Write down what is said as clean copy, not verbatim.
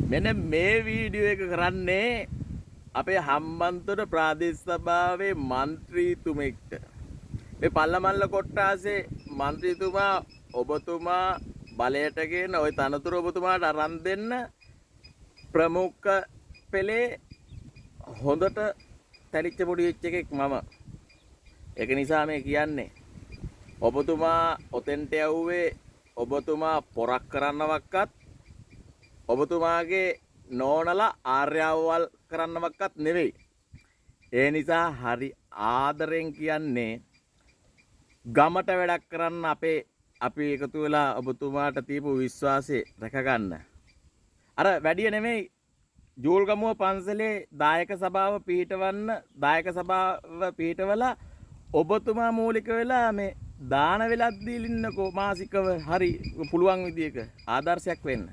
මෙන්න මේ වීඩියෝ එක කරන්නේ අපේ හම්බන්තොට ප්‍රාදේශ සභාවේ മന്ത്രിතුමෙක්ට. මේ පල්ලමල්ල කොට්ටාසේ മന്ത്രിතුමා ඔබතුමා බලයටගෙන ওই තනතුර ඔබතුමාට අරන් දෙන්න ප්‍රමුඛ පෙළේ හොඳට තැලිච්ච පොඩි වෙච්ච එකෙක් මම. ඒක නිසා මේ කියන්නේ ඔබතුමා ඔතෙන්ට යවුවේ ඔබතුමා පොරක් කරන්නවක්වත් ඔබතුමාගේ නෝනලා ආර්යවල් කරන්නවක්වත් නෙවෙයි. ඒ නිසා හරි ආදරෙන් කියන්නේ ගමට වැඩක් කරන්න අපි එකතු වෙලා ඔබතුමාට තියපු විශ්වාසය රැකගන්න. අර වැඩිය නෙමෙයි ජූල්ගමුව පන්සලේ දායක සභාව පිහිටවන්න දායක සභාව පිහිටවලා ඔබතුමා මූලික වෙලා මේ දාන වෙලක් දීලින්නකෝ මාසිකව හරි පුළුවන් විදියක ආදර්ශයක් වෙන්න.